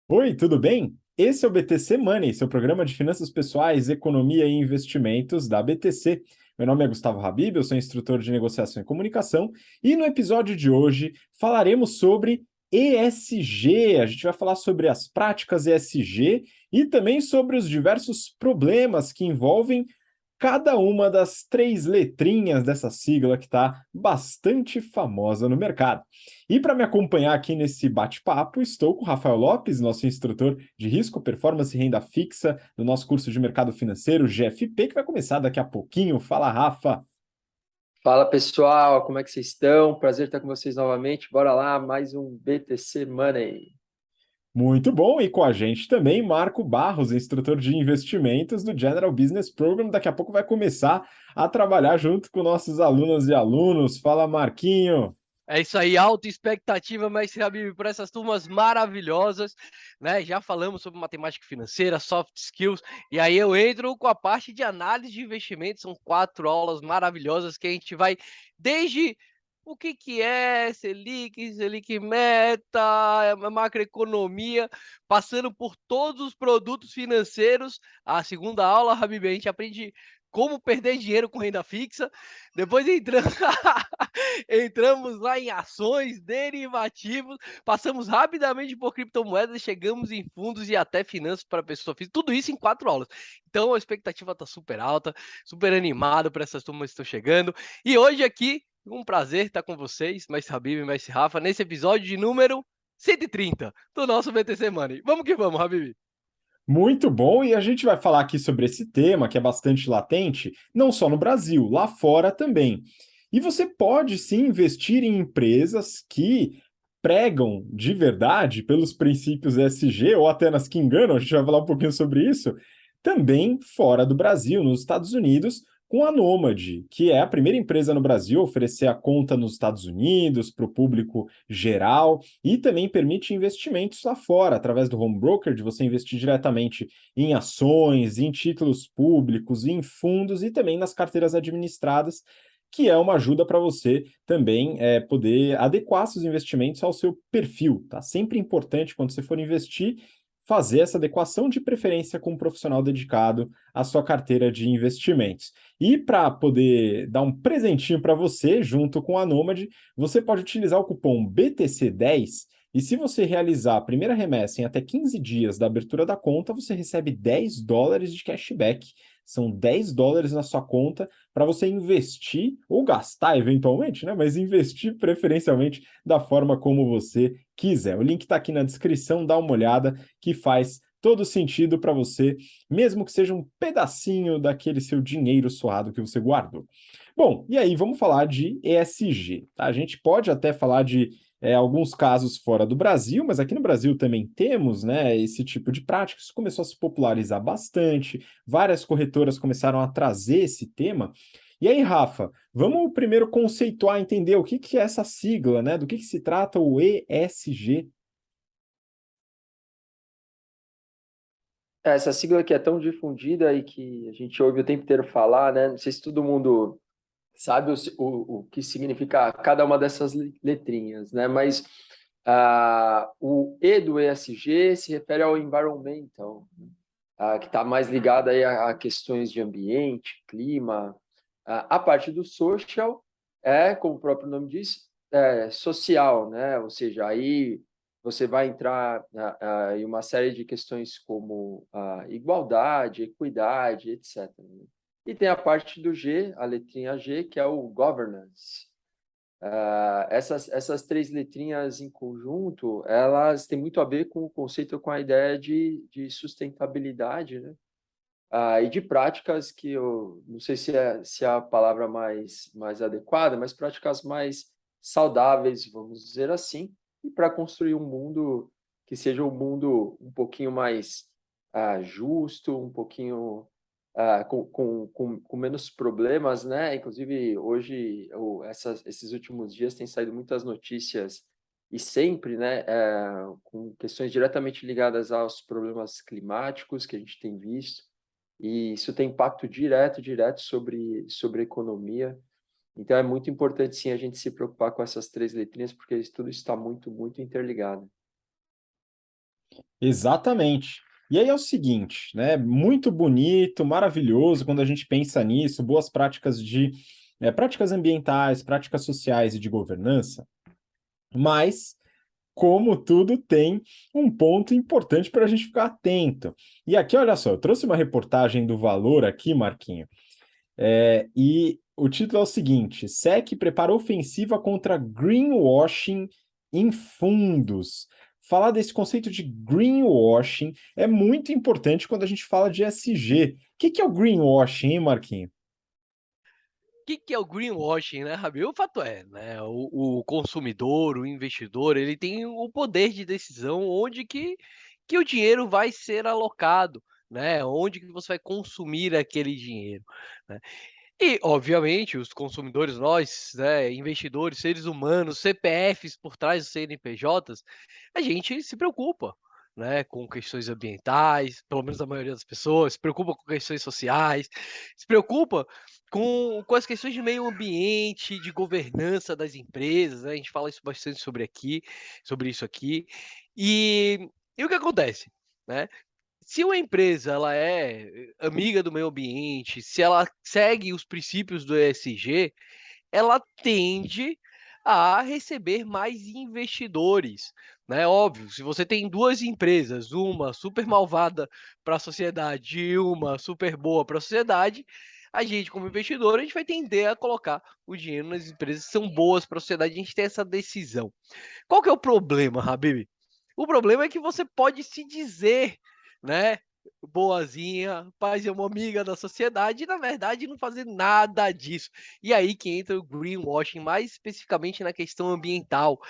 Oi, tudo bem? Esse é o BTC Money, seu programa de finanças pessoais, economia e investimentos da BTC. Meu nome é Gustavo Habib, eu sou instrutor de negociação e comunicação, e no episódio de hoje falaremos sobre ESG. A gente vai falar sobre as práticas ESG e também sobre os diversos problemas que envolvem cada uma das três letrinhas dessa sigla que está bastante famosa no mercado. E para me acompanhar aqui nesse bate-papo, estou com o Rafael Lopes, nosso instrutor de risco, performance e renda fixa do nosso curso de mercado financeiro, GFP, que vai começar daqui a pouquinho. Fala, Rafa! Fala pessoal, como é que vocês estão? Prazer estar com vocês novamente. Bora lá, mais um BTC Money. Muito bom, e com a gente também Marco Barros, instrutor de investimentos do General Business Program. Daqui a pouco vai começar a trabalhar junto com nossos alunos e alunos. Fala, Marquinho! É isso aí, alta expectativa, mestre Habib, para essas turmas maravilhosas, né? Já falamos sobre matemática financeira, soft skills, e aí eu entro com a parte de análise de investimentos. São 4 aulas maravilhosas que a gente vai desde o que é Selic Meta, macroeconomia, passando por todos os produtos financeiros. A segunda aula, Habib, a gente aprende como perder dinheiro com renda fixa. Depois entramos Entramos lá em ações, derivativos, passamos rapidamente por criptomoedas, chegamos em fundos e até finanças para pessoa física, tudo isso em 4 aulas. Então a expectativa está super alta, super animado para essas turmas que estão chegando. E hoje aqui, um prazer estar com vocês, Mestre Habib e Mestre Rafa, nesse episódio de número 130 do nosso BTC Money. Vamos que vamos, Habib! Muito bom, e a gente vai falar aqui sobre esse tema que é bastante latente, não só no Brasil, lá fora também. E você pode sim investir em empresas que pregam de verdade pelos princípios ESG, ou até nas que enganam, a gente vai falar um pouquinho sobre isso, também fora do Brasil, nos Estados Unidos, com a Nomad, que é a primeira empresa no Brasil a oferecer a conta nos Estados Unidos para o público geral e também permite investimentos lá fora, através do home broker, de você investir diretamente em ações, em títulos públicos, em fundos e também nas carteiras administradas, que é uma ajuda para você também poder adequar seus investimentos ao seu perfil. Tá sempre importante quando você for investir fazer essa adequação de preferência com um profissional dedicado à sua carteira de investimentos. E para poder dar um presentinho para você, junto com a Nomad, você pode utilizar o cupom BTC10 e se você realizar a primeira remessa em até 15 dias da abertura da conta, você recebe $10 de cashback. São $10 na sua conta para você investir ou gastar eventualmente, né? Mas investir preferencialmente da forma como você quiser. O link está aqui na descrição, dá uma olhada que faz todo sentido para você, mesmo que seja um pedacinho daquele seu dinheiro suado que você guardou. Bom, e aí vamos falar de ESG. Tá? A gente pode até falar de alguns casos fora do Brasil, mas aqui no Brasil também temos, né, esse tipo de prática. Isso começou a se popularizar bastante, várias corretoras começaram a trazer esse tema. E aí, Rafa, vamos primeiro conceituar, entender o que é essa sigla, né? Do que se trata o ESG? Essa sigla que é tão difundida e que a gente ouve o tempo inteiro falar, né? Não sei se todo mundo sabe o que significa cada uma dessas letrinhas, né? Mas o E do ESG se refere ao environmental, né? Que está mais ligado aí a questões de ambiente, clima. A parte do social é, como o próprio nome diz, social, né? Ou seja, aí você vai entrar em uma série de questões como igualdade, equidade, etc. E tem a parte do G, a letrinha G, que é o governance. Essas três letrinhas em conjunto, elas têm muito a ver com o conceito, com a ideia de sustentabilidade, né? E de práticas que eu não sei se é a palavra mais adequada, mas práticas mais saudáveis, vamos dizer assim, e para construir um mundo que seja um mundo um pouquinho mais justo, um pouquinho com menos problemas, né? Inclusive, hoje, esses últimos dias, têm saído muitas notícias, e sempre, né, com questões diretamente ligadas aos problemas climáticos que a gente tem visto, e isso tem impacto direto sobre a economia. Então, é muito importante, sim, a gente se preocupar com essas três letrinhas, porque tudo está muito interligado. Exatamente. E aí é o seguinte, né? Muito bonito, maravilhoso quando a gente pensa nisso, boas práticas práticas ambientais, práticas sociais e de governança, mas como tudo tem um ponto importante para a gente ficar atento. E aqui, olha só, eu trouxe uma reportagem do Valor aqui, Marquinho, e o título é o seguinte: SEC prepara ofensiva contra greenwashing em fundos. Falar desse conceito de greenwashing é muito importante quando a gente fala de ESG. O que é o greenwashing, hein, Marquinho? Que é o greenwashing, né, Rabi? O fato é, né, o consumidor, o investidor, ele tem o poder de decisão onde que o dinheiro vai ser alocado, né? Onde que você vai consumir aquele dinheiro, né? E, obviamente, os consumidores, nós, né, investidores, seres humanos, CPFs por trás dos CNPJs, a gente se preocupa, né, com questões ambientais, pelo menos a maioria das pessoas, se preocupa com questões sociais, se preocupa com as questões de meio ambiente, de governança das empresas, né, a gente fala isso bastante sobre isso aqui. E o que acontece, né? Se uma empresa ela é amiga do meio ambiente, se ela segue os princípios do ESG, ela tende a receber mais investidores, né? Óbvio, se você tem 2 empresas, uma super malvada para a sociedade e uma super boa para a sociedade, a gente como investidor, a gente vai tender a colocar o dinheiro nas empresas que são boas para a sociedade, a gente tem essa decisão. Qual que é o problema, Habib? O problema é que você pode se dizer, né, boazinha, paz e uma amiga da sociedade, e na verdade não fazer nada disso. E aí que entra o greenwashing, mais especificamente na questão ambiental,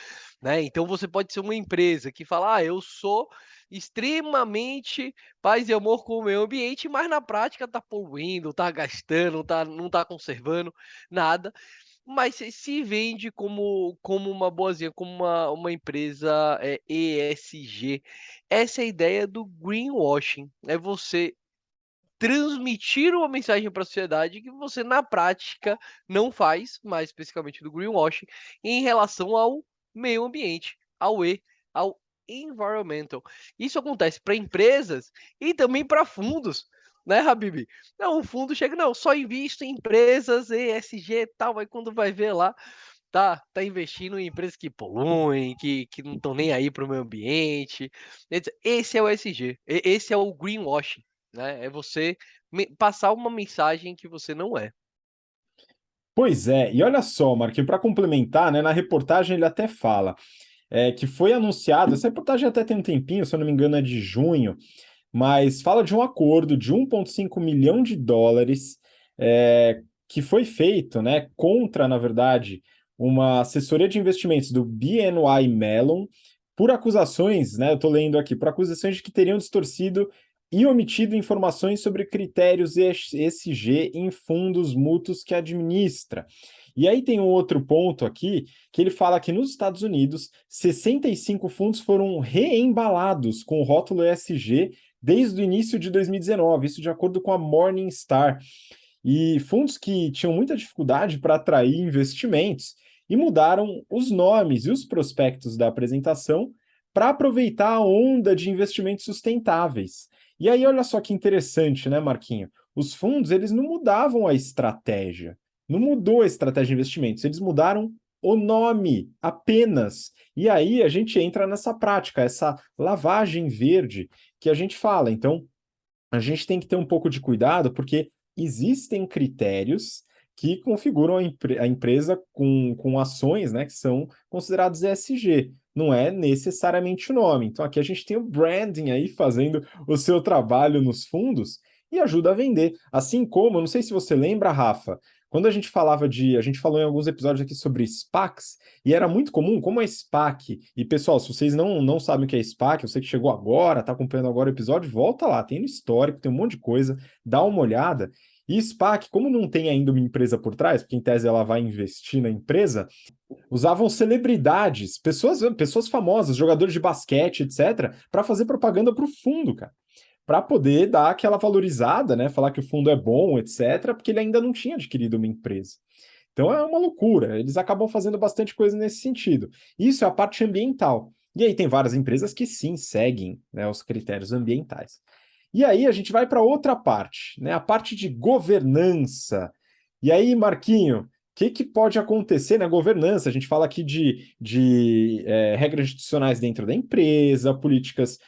né? Então você pode ser uma empresa que fala, eu sou extremamente paz e amor com o meio ambiente, mas na prática tá poluindo, tá gastando, não tá conservando nada, mas se vende como uma boazinha, como uma empresa, ESG. Essa é a ideia do greenwashing, é você transmitir uma mensagem para a sociedade que você na prática não faz, mais especificamente do greenwashing, em relação ao meio ambiente, ao environmental. Isso acontece para empresas e também para fundos, né, Habib? Não, o fundo chega, não, só invisto em empresas ESG e tal, aí quando vai ver lá, tá investindo em empresas que poluem, que não estão nem aí para o meio ambiente. Esse é o ESG, esse é o greenwashing, né? É você passar uma mensagem que você não é. Pois é, e olha só, Marquinhos, para complementar, né, na reportagem ele até fala que foi anunciado, essa reportagem até tem um tempinho, se eu não me engano é de junho, mas fala de um acordo de 1,5 milhão de dólares que foi feito, né, contra, na verdade, uma assessoria de investimentos do BNY Mellon por acusações, né, eu estou lendo aqui, por acusações de que teriam distorcido e omitido informações sobre critérios ESG em fundos mútuos que administra. E aí tem um outro ponto aqui, que ele fala que nos Estados Unidos, 65 fundos foram reembalados com o rótulo ESG desde o início de 2019, isso de acordo com a Morningstar. E fundos que tinham muita dificuldade para atrair investimentos e mudaram os nomes e os prospectos da apresentação para aproveitar a onda de investimentos sustentáveis. E aí, olha só que interessante, né, Marquinho? Os fundos, eles não mudavam a estratégia, não mudou a estratégia de investimentos, eles mudaram o nome apenas. E aí a gente entra nessa prática, essa lavagem verde que a gente fala. Então, a gente tem que ter um pouco de cuidado, porque existem critérios que configuram a empresa com ações, né, que são consideradas ESG. Não é necessariamente o nome. Então, aqui a gente tem o branding aí fazendo o seu trabalho nos fundos e ajuda a vender. Assim como, não sei se você lembra, Rafa, quando a gente a gente falou em alguns episódios aqui sobre SPACs, e era muito comum, como a SPAC, e pessoal, se vocês não sabem o que é SPAC, você que chegou agora, está acompanhando agora o episódio, volta lá, tem no histórico, tem um monte de coisa, dá uma olhada. E SPAC, como não tem ainda uma empresa por trás, porque em tese ela vai investir na empresa, usavam celebridades, pessoas famosas, jogadores de basquete, etc., para fazer propaganda para o fundo, cara, para poder dar aquela valorizada, né? Falar que o fundo é bom, etc., porque ele ainda não tinha adquirido uma empresa. Então é uma loucura, eles acabam fazendo bastante coisa nesse sentido. Isso é a parte ambiental. E aí tem várias empresas que sim seguem, né, os critérios ambientais. E aí a gente vai para outra parte, né, a parte de governança. E aí, Marquinho, o que pode acontecer na governança? A gente fala aqui de regras institucionais dentro da empresa, políticas,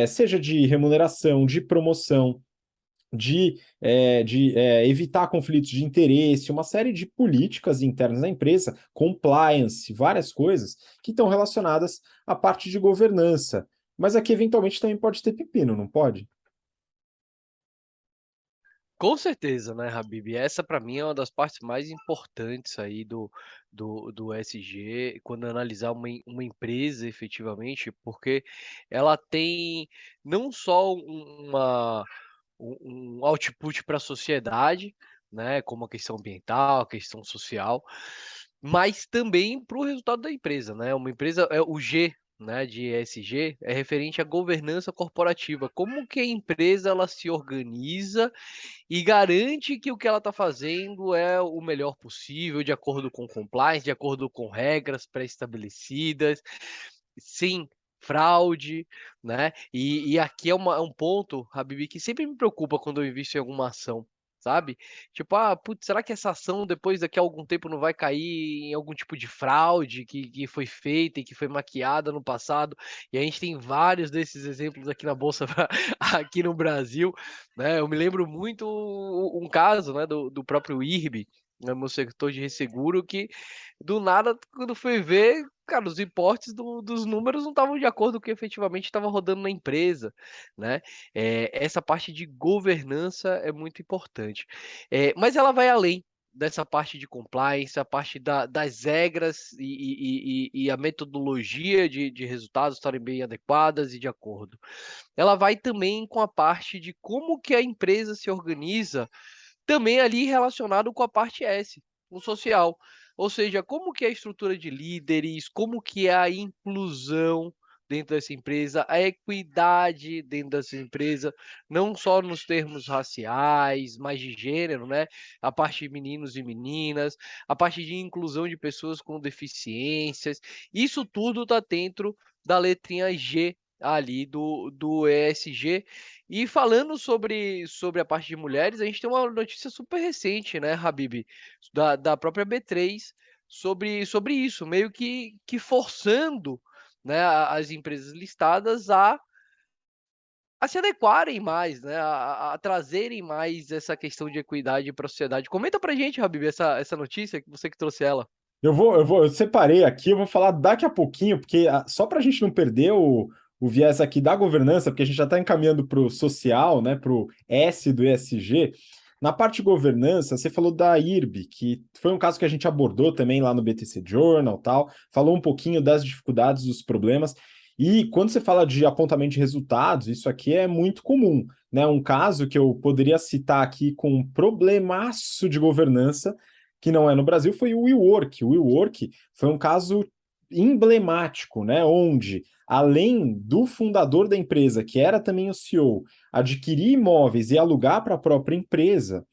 seja de remuneração, de promoção, de evitar conflitos de interesse, uma série de políticas internas da empresa, compliance, várias coisas que estão relacionadas à parte de governança. Mas aqui, eventualmente, também pode ter pepino, não pode? Com certeza, né, Habib? Essa para mim é uma das partes mais importantes aí do ESG, quando analisar uma empresa efetivamente, porque ela tem não só um output para a sociedade, né, como a questão ambiental, a questão social, mas também para o resultado da empresa, né? Uma empresa é o G, né, de ESG é referente à governança corporativa. Como que a empresa ela se organiza e garante que o que ela está fazendo é o melhor possível, de acordo com compliance, de acordo com regras pré-estabelecidas, sem fraude, né? E aqui é um ponto, Habib, que sempre me preocupa quando eu invisto em alguma ação, sabe? Tipo, putz, será que essa ação depois daqui a algum tempo não vai cair em algum tipo de fraude que foi feita e que foi maquiada no passado? E a gente tem vários desses exemplos aqui na bolsa, aqui no Brasil, né? Eu me lembro muito um caso, né, do próprio IRB, né, meu setor de resseguro, que do nada, quando foi ver, cara, os importes dos números não estavam de acordo com o que efetivamente estava rodando na empresa, né? Essa parte de governança é muito importante. Mas ela vai além dessa parte de compliance, a parte das regras e a metodologia de resultados estarem bem adequadas e de acordo. Ela vai também com a parte de como que a empresa se organiza, também ali relacionado com a parte S, o social. Ou seja, como que é a estrutura de líderes, como que é a inclusão dentro dessa empresa, a equidade dentro dessa empresa, não só nos termos raciais, mas de gênero, né? A parte de meninos e meninas, a parte de inclusão de pessoas com deficiências. Isso tudo está dentro da letrinha G ali do ESG. E falando sobre a parte de mulheres, a gente tem uma notícia super recente, né, Habib, da própria B3 sobre isso, meio que forçando, né, as empresas listadas a se adequarem mais, né, a trazerem mais essa questão de equidade para a sociedade. Comenta pra gente, Habib, essa notícia, você que trouxe ela. Eu separei aqui, eu vou falar daqui a pouquinho, porque só para a gente não perder o viés aqui da governança, porque a gente já está encaminhando para o social, né, para o S do ESG. Na parte de governança, você falou da IRB, que foi um caso que a gente abordou também lá no BTC Journal, tal, falou um pouquinho das dificuldades, dos problemas. E quando você fala de apontamento de resultados, isso aqui é muito comum, né? Um caso que eu poderia citar aqui com um problemaço de governança que não é no Brasil, foi o WeWork. O WeWork foi um caso emblemático, né? Onde, além do fundador da empresa, que era também o CEO, adquirir imóveis e alugar para a própria empresa,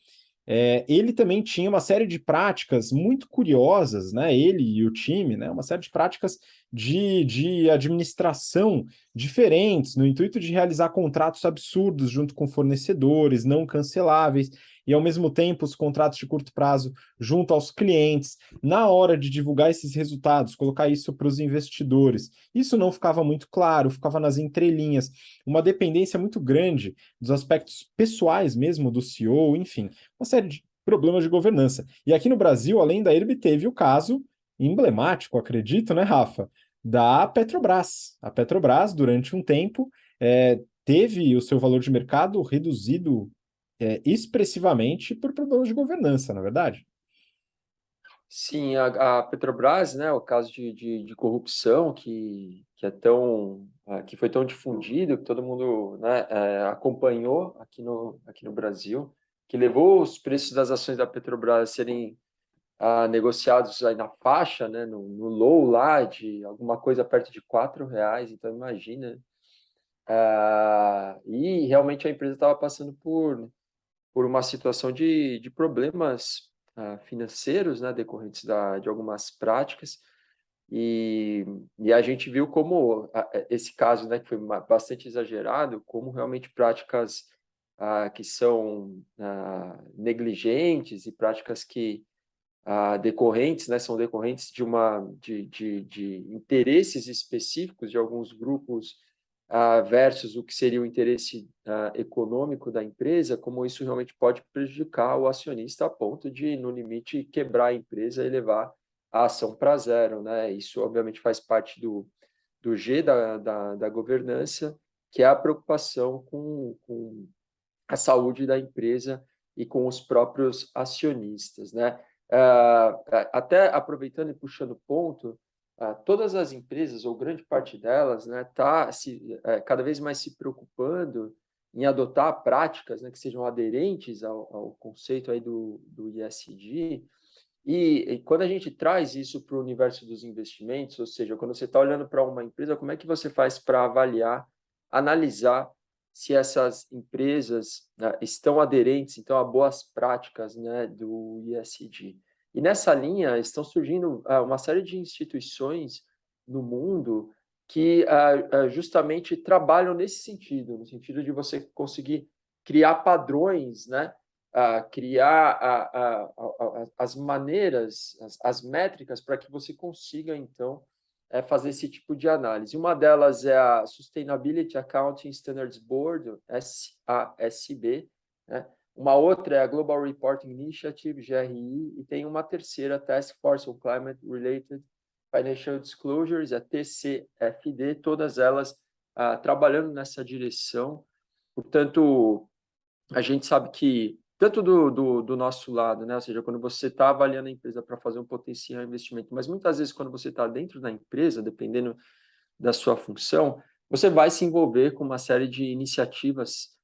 ele também tinha uma série de práticas muito curiosas, né? Ele e o time, né? Uma série de práticas de administração diferentes, no intuito de realizar contratos absurdos junto com fornecedores, não canceláveis, e ao mesmo tempo os contratos de curto prazo junto aos clientes, na hora de divulgar esses resultados, colocar isso para os investidores. Isso não ficava muito claro, ficava nas entrelinhas, uma dependência muito grande dos aspectos pessoais mesmo do CEO, enfim, uma série de problemas de governança. E aqui no Brasil, além da IRB, teve o caso emblemático, acredito, né, Rafa, da Petrobras. A Petrobras, durante um tempo, teve o seu valor de mercado reduzido expressivamente por problemas de governança, na verdade? Sim, a Petrobras, né, o caso de corrupção que foi tão difundido, que todo mundo, né, acompanhou aqui no Brasil, que levou os preços das ações da Petrobras a serem negociados aí na faixa, né, no low lá de alguma coisa perto de R$ 4, então imagina. E realmente a empresa estava passando por uma situação de problemas financeiros, né, decorrentes de algumas práticas. E a gente viu como esse caso, né, que foi bastante exagerado, como realmente práticas que são negligentes e práticas que decorrentes, né, são decorrentes de interesses específicos de alguns grupos versus o que seria o interesse econômico da empresa, como isso realmente pode prejudicar o acionista a ponto de, no limite, quebrar a empresa e levar a ação para zero, né? Isso, obviamente, faz parte do G da governança, que é a preocupação com a saúde da empresa e com os próprios acionistas, né? Até aproveitando e puxando ponto, todas as empresas, ou grande parte delas, né, está cada vez mais se preocupando em adotar práticas, né, que sejam aderentes ao conceito aí do ESG, e quando a gente traz isso para o universo dos investimentos, ou seja, quando você está olhando para uma empresa, como é que você faz para avaliar, analisar se essas empresas, né, estão aderentes, então, a boas práticas, né, do ESG? E nessa linha estão surgindo uma série de instituições no mundo que justamente trabalham nesse sentido, no sentido de você conseguir criar padrões, né, criar as maneiras, as métricas para que você consiga, então, fazer esse tipo de análise. Uma delas é a Sustainability Accounting Standards Board, SASB, né? Uma outra é a Global Reporting Initiative, GRI, e tem uma terceira, Task Force on Climate Related Financial Disclosures, a TCFD, todas elas trabalhando nessa direção. Portanto, a gente sabe que, tanto do nosso lado, né? Ou seja, quando você está avaliando a empresa para fazer um potencial investimento, mas muitas vezes quando você está dentro da empresa, dependendo da sua função, você vai se envolver com uma série de iniciativas,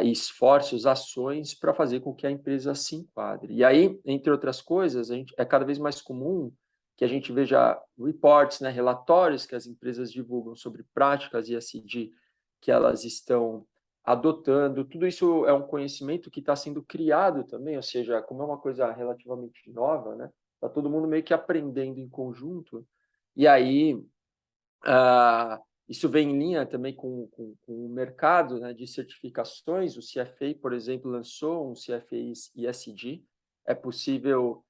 esforços, ações para fazer com que a empresa se enquadre. E aí, entre outras coisas, é cada vez mais comum que a gente veja reports, né, relatórios que as empresas divulgam sobre práticas ESG que elas estão adotando. Tudo isso é um conhecimento que está sendo criado também, ou seja, como é uma coisa relativamente nova, né? Está todo mundo meio que aprendendo em conjunto. E aí, isso vem em linha também com o mercado, né, de certificações. O CFA, por exemplo, lançou um CFA ESG. É possível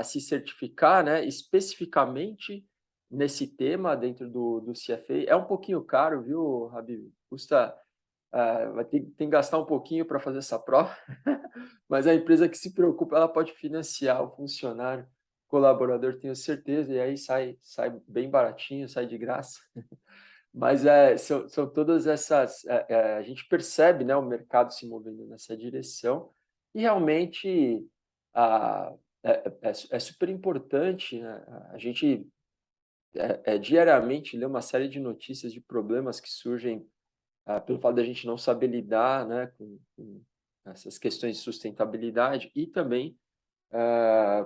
se certificar, né, especificamente nesse tema dentro do CFA. É um pouquinho caro, viu, Habib? Custa tem que gastar um pouquinho para fazer essa prova, mas a empresa que se preocupa, ela pode financiar o funcionário, colaborador, tenho certeza, e aí sai bem baratinho, sai de graça. Mas são todas essas. A gente percebe, né, o mercado se movendo nessa direção, e realmente é super importante, né? A gente diariamente lê uma série de notícias de problemas que surgem pelo fato da gente não saber lidar, né, com essas questões de sustentabilidade, e também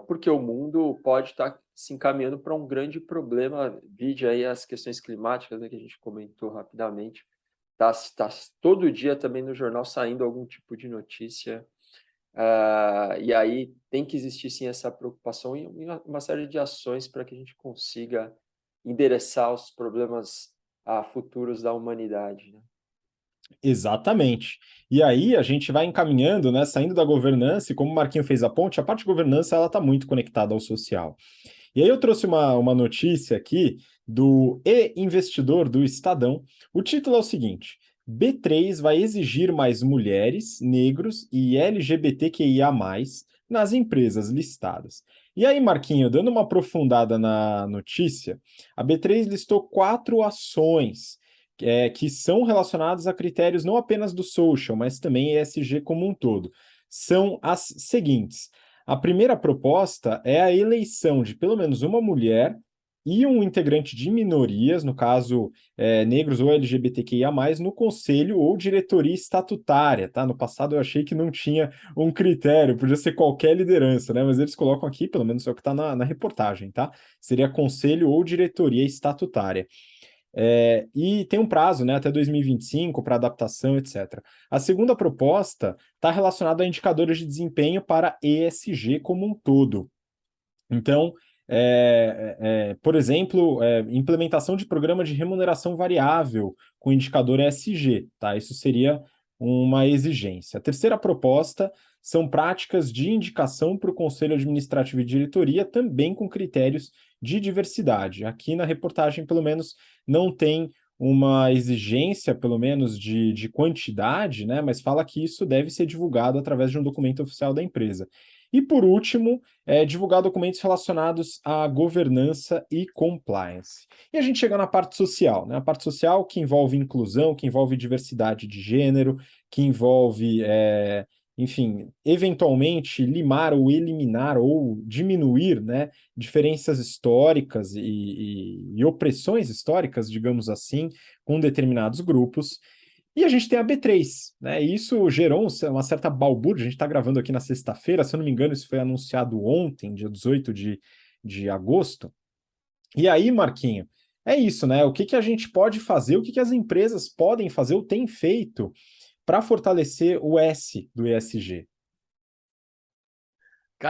porque o mundo pode estar se encaminhando para um grande problema, vide aí as questões climáticas, né, que a gente comentou rapidamente. Tá todo dia também no jornal saindo algum tipo de notícia, e aí tem que existir sim essa preocupação e uma série de ações para que a gente consiga endereçar os problemas futuros da humanidade, né? Exatamente. E aí a gente vai encaminhando, né, saindo da governança, e como o Marquinho fez a ponte, a parte de governança ela está muito conectada ao social. E aí eu trouxe uma notícia aqui do E-Investidor do Estadão. O título é o seguinte: B3 vai exigir mais mulheres, negros e LGBTQIA+, nas empresas listadas. E aí, Marquinho, dando uma aprofundada na notícia, a B3 listou 4 ações que são relacionadas a critérios não apenas do social, mas também ESG como um todo. São as seguintes. A primeira proposta é a eleição de pelo menos uma mulher e um integrante de minorias, no caso, negros ou LGBTQIA+, no conselho ou diretoria estatutária, tá? No passado eu achei que não tinha um critério, podia ser qualquer liderança, né? Mas eles colocam aqui, pelo menos é o que está na reportagem, tá? Seria conselho ou diretoria estatutária. E tem um prazo, né, até 2025 para adaptação, etc. A segunda proposta está relacionada a indicadores de desempenho para ESG como um todo. Então, por exemplo, implementação de programa de remuneração variável com indicador ESG, tá? Isso seria uma exigência. A terceira proposta são práticas de indicação para o Conselho Administrativo e Diretoria, também com critérios de diversidade. Aqui na reportagem, pelo menos, não tem uma exigência, pelo menos, de quantidade, né? Mas fala que isso deve ser divulgado através de um documento oficial da empresa. E, por último, divulgar documentos relacionados à governança e compliance. E a gente chega na parte social, né? A parte social que envolve inclusão, que envolve diversidade de gênero, que envolve, enfim, eventualmente limar ou eliminar ou diminuir, né, diferenças históricas e opressões históricas, digamos assim, com determinados grupos. E a gente tem a B3, né? E isso gerou uma certa balbúrdia. A gente está gravando aqui na sexta-feira, se eu não me engano, isso foi anunciado ontem, dia 18 de agosto. E aí, Marquinho, é isso, né? O que que a gente pode fazer, o que que as empresas podem fazer ou têm feito para fortalecer o S do ESG?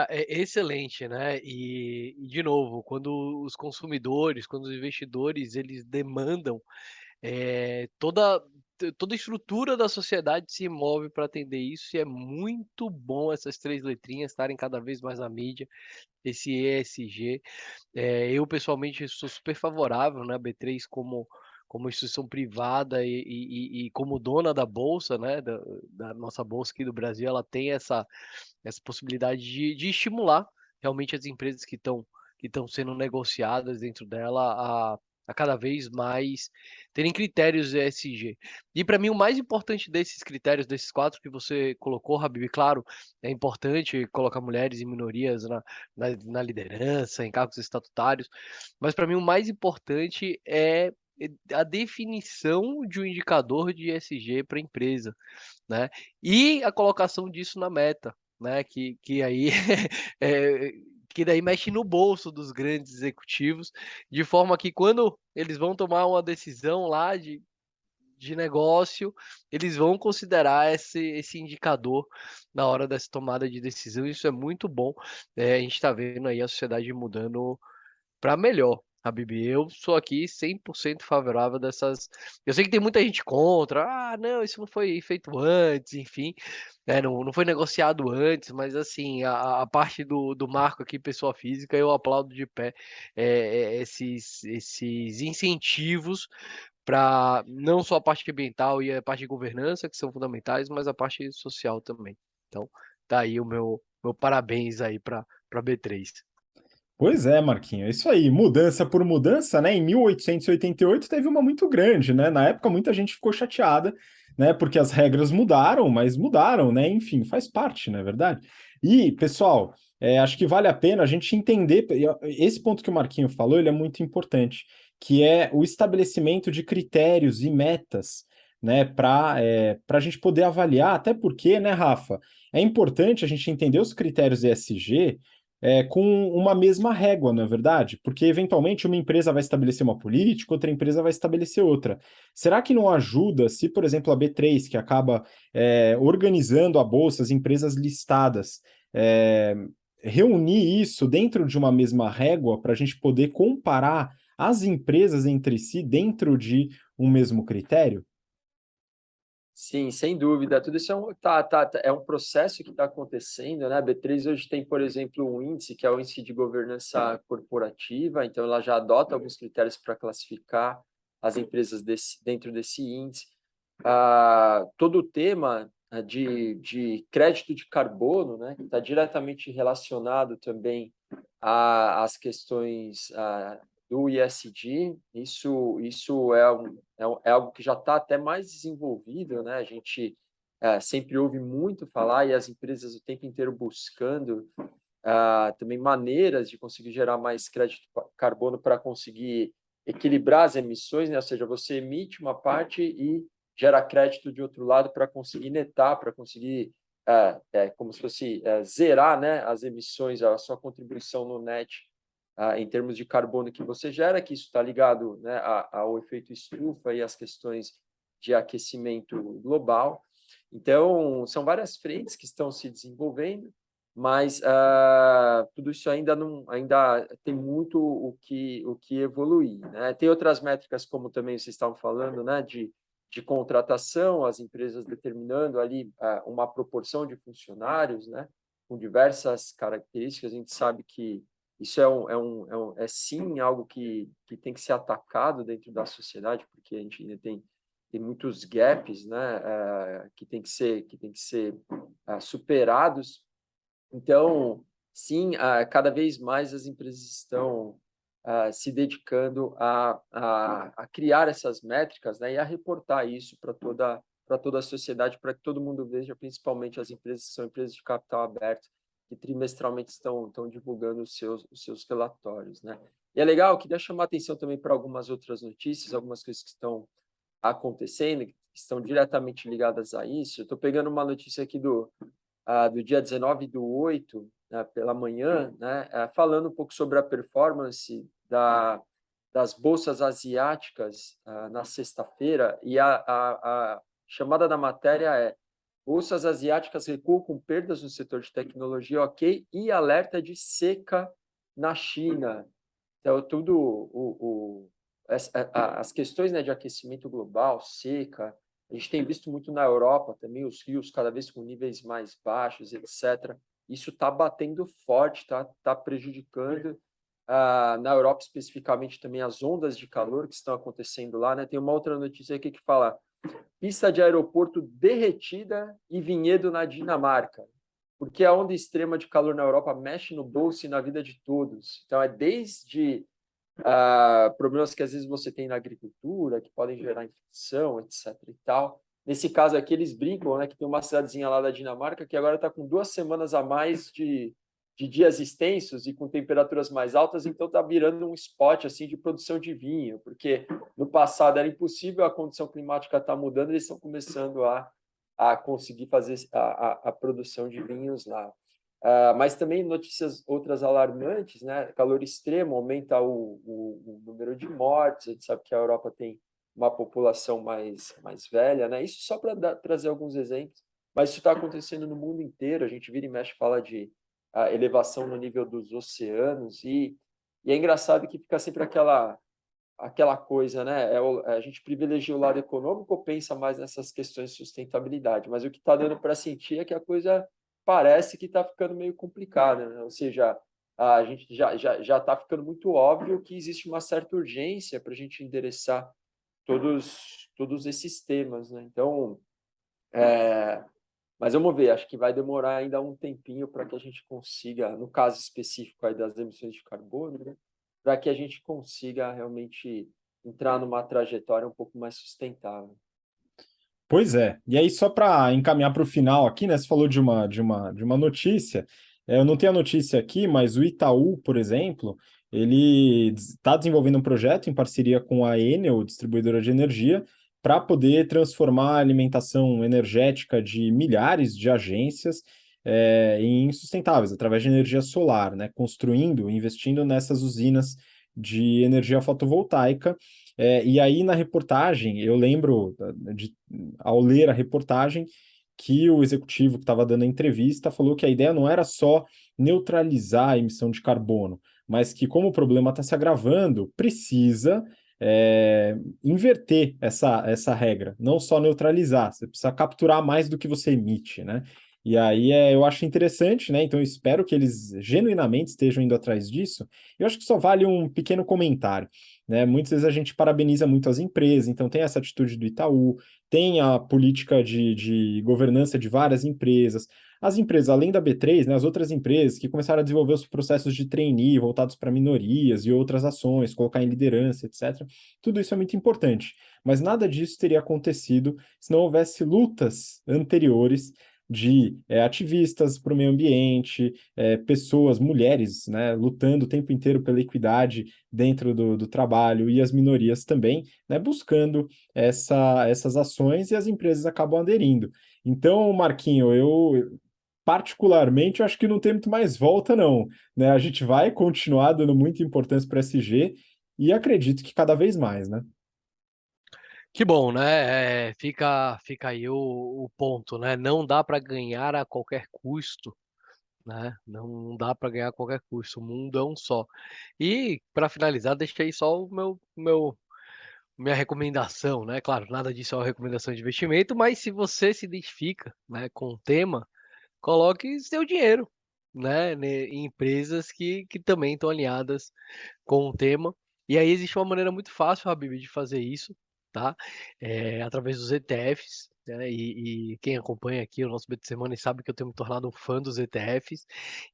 É excelente, né? De novo, quando os consumidores, quando os investidores, eles demandam, toda a estrutura da sociedade se move para atender isso, e é muito bom essas 3 letrinhas estarem cada vez mais na mídia, esse ESG. Eu pessoalmente sou super favorável, né, a B3 como instituição privada e como dona da bolsa, né, da nossa bolsa aqui do Brasil, ela tem essa possibilidade de estimular realmente as empresas que estão sendo negociadas dentro dela a cada vez mais terem critérios ESG. E para mim o mais importante desses critérios, desses 4 que você colocou, Habib, claro, é importante colocar mulheres e minorias na liderança, em cargos estatutários, mas para mim o mais importante é a definição de um indicador de ESG para a empresa, né? E a colocação disso na meta, né? Que aí eh, que daí mexe no bolso dos grandes executivos, de forma que quando eles vão tomar uma decisão lá de negócio, eles vão considerar esse indicador na hora dessa tomada de decisão. Isso é muito bom. A gente está vendo aí a sociedade mudando para melhor, Habib. Eu sou aqui 100% favorável dessas. Eu sei que tem muita gente contra. Ah, não, isso não foi feito antes, enfim, não foi negociado antes, mas assim, a parte do marco aqui, pessoa física, eu aplaudo de pé esses incentivos para não só a parte ambiental e a parte de governança, que são fundamentais, mas a parte social também. Então, tá aí o meu parabéns aí para B3. Pois é, Marquinho, é isso aí. Mudança por mudança, né? Em 1888 teve uma muito grande, né? Na época muita gente ficou chateada, né? Porque as regras mudaram, mas mudaram, né? Enfim, faz parte, não é verdade? E, pessoal, acho que vale a pena a gente entender. Esse ponto que o Marquinho falou, ele é muito importante, que é o estabelecimento de critérios e metas, né? Para a gente poder avaliar, até porque, né, Rafa? É importante a gente entender os critérios ESG com uma mesma régua, não é verdade? Porque, eventualmente, uma empresa vai estabelecer uma política, outra empresa vai estabelecer outra. Será que não ajuda se, por exemplo, a B3, que acaba organizando a bolsa, as empresas listadas, é, reunir isso dentro de uma mesma régua para a gente poder comparar as empresas entre si dentro de um mesmo critério? Sim, sem dúvida. Tudo isso é um processo que está acontecendo, né? A B3 hoje tem, por exemplo, um índice que é o índice de governança corporativa, então ela já adota alguns critérios para classificar as empresas dentro desse índice. Todo o tema de crédito de carbono, né, que está diretamente relacionado também às questões do ISD, isso é algo que já está até mais desenvolvido, né? A gente sempre ouve muito falar e as empresas o tempo inteiro buscando também maneiras de conseguir gerar mais crédito de carbono para conseguir equilibrar as emissões, né? Ou seja, você emite uma parte e gera crédito de outro lado para conseguir netar, para conseguir como se fosse zerar, né, as emissões, a sua contribuição no net em termos de carbono que você gera, que isso está ligado, né, ao efeito estufa e às questões de aquecimento global. Então, são várias frentes que estão se desenvolvendo. mas tudo isso ainda tem muito o que evoluir, né? Tem outras métricas, como também vocês estavam falando, né, de contratação, as empresas determinando ali uma proporção de funcionários, né, com diversas características. A gente sabe que isso é sim algo que tem que ser atacado dentro da sociedade, porque a gente ainda tem muitos gaps, né, que tem que ser superados. Então, sim, cada vez mais as empresas estão se dedicando a criar essas métricas, né, e a reportar isso para toda a sociedade, para que todo mundo veja, principalmente as empresas que são empresas de capital aberto, que trimestralmente estão divulgando os seus relatórios, né? E é legal, queria chamar a atenção também para algumas outras notícias, algumas coisas que estão acontecendo, que estão diretamente ligadas a isso. Eu estou pegando uma notícia aqui do dia 19/8, né, pela manhã, né, falando um pouco sobre a performance das bolsas asiáticas na sexta-feira, e a chamada da matéria é: bolsas asiáticas recuam com perdas no setor de tecnologia, ok, e alerta de seca na China. Então, as questões, né, de aquecimento global, seca, a gente tem visto muito na Europa também, os rios cada vez com níveis mais baixos, etc. Isso está batendo forte, tá prejudicando. Na Europa, especificamente, também as ondas de calor que estão acontecendo lá, né? Tem uma outra notícia aqui que fala: pista de aeroporto derretida e vinhedo na Dinamarca, porque a onda extrema de calor na Europa mexe no bolso e na vida de todos. Então, é desde problemas que às vezes você tem na agricultura, que podem gerar infecção, etc. e tal. Nesse caso aqui, eles brincam, né, que tem uma cidadezinha lá da Dinamarca que agora está com 2 semanas a mais de dias extensos e com temperaturas mais altas, então está virando um spot assim, de produção de vinho, porque no passado era impossível, a condição climática está mudando, eles estão começando a conseguir fazer a produção de vinhos lá. Mas também notícias outras alarmantes, né? Calor extremo aumenta o número de mortes. A gente sabe que a Europa tem uma população mais velha, né? Isso só para trazer alguns exemplos, mas isso está acontecendo no mundo inteiro. A gente vira e mexe, fala de elevação no nível dos oceanos, e é engraçado que fica sempre aquela coisa, né? A gente privilegia o lado econômico ou pensa mais nessas questões de sustentabilidade, mas o que está dando para sentir é que a coisa parece que está ficando meio complicada, né? Ou seja, a gente já está ficando muito óbvio que existe uma certa urgência para a gente endereçar todos esses temas, né? Então, mas vamos ver, acho que vai demorar ainda um tempinho para que a gente consiga, no caso específico aí das emissões de carbono, né, para que a gente consiga realmente entrar numa trajetória um pouco mais sustentável. Pois é. E aí, só para encaminhar para o final aqui, né? Você falou de uma notícia. Eu não tenho a notícia aqui, mas o Itaú, por exemplo, ele está desenvolvendo um projeto em parceria com a Enel, distribuidora de energia, para poder transformar a alimentação energética de milhares de agências em sustentáveis, através de energia solar, né? Construindo, investindo nessas usinas de energia fotovoltaica. E aí, na reportagem, eu lembro ao ler a reportagem, que o executivo que estava dando a entrevista falou que a ideia não era só neutralizar a emissão de carbono, mas que, como o problema está se agravando, precisa inverter essa regra, não só neutralizar, você precisa capturar mais do que você emite, né? E aí eu acho interessante, né? Então eu espero que eles genuinamente estejam indo atrás disso. Eu acho que só vale um pequeno comentário, né? Muitas vezes a gente parabeniza muito as empresas, então tem essa atitude do Itaú, tem a política de governança de várias empresas. As empresas, além da B3, né, as outras empresas que começaram a desenvolver os processos de trainee voltados para minorias e outras ações, colocar em liderança, etc. Tudo isso é muito importante, mas nada disso teria acontecido se não houvesse lutas anteriores de ativistas para o meio ambiente, pessoas, mulheres, né, lutando o tempo inteiro pela equidade dentro do trabalho, e as minorias também, né, buscando essas ações, e as empresas acabam aderindo. Então, Marquinho, eu particularmente eu acho que não tem muito mais volta, não, né? A gente vai continuar dando muita importância para o SG e acredito que cada vez mais, né? Que bom, né? Fica aí o ponto, né? Não dá para ganhar a qualquer custo, né? Não dá para ganhar a qualquer custo, o mundo é um só. E para finalizar, deixei só minha recomendação, né? Claro, nada disso é uma recomendação de investimento, mas se você se identifica, né, com o tema, coloque seu dinheiro, né, em empresas que também estão alinhadas com o tema. E aí existe uma maneira muito fácil, Habib, de fazer isso, tá? Através dos ETFs, né? E quem acompanha aqui o nosso BT Semana sabe que eu tenho me tornado um fã dos ETFs.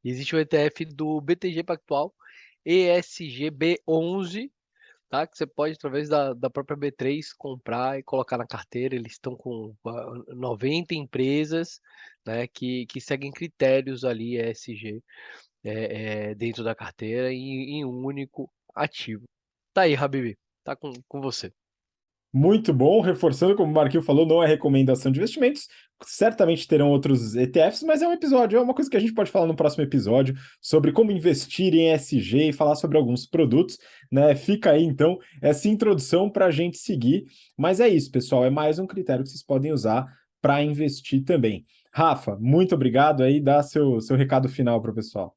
E existe o ETF do BTG Pactual, ESGB11, tá? Que você pode, através da própria B3, comprar e colocar na carteira. Eles estão com 90 empresas, né, que seguem critérios ali ESG dentro da carteira em um único ativo. Tá aí, Habibi, tá com você. Muito bom, reforçando, como o Marquinhos falou, não é recomendação de investimentos. Certamente terão outros ETFs, mas é um episódio, é uma coisa que a gente pode falar no próximo episódio sobre como investir em ESG e falar sobre alguns produtos, né? Fica aí então essa introdução para a gente seguir. Mas é isso, pessoal, é mais um critério que vocês podem usar para investir também. Rafa, muito obrigado aí, dá seu recado final para o pessoal.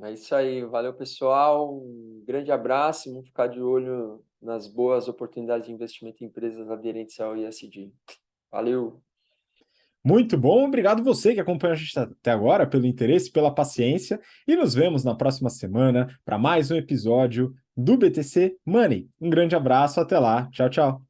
É isso aí, valeu pessoal, um grande abraço, vamos ficar de olho nas boas oportunidades de investimento em empresas aderentes ao ESG. Valeu! Muito bom, obrigado você que acompanha a gente até agora, pelo interesse, pela paciência, e nos vemos na próxima semana para mais um episódio do BTC Money. Um grande abraço, até lá, tchau, tchau.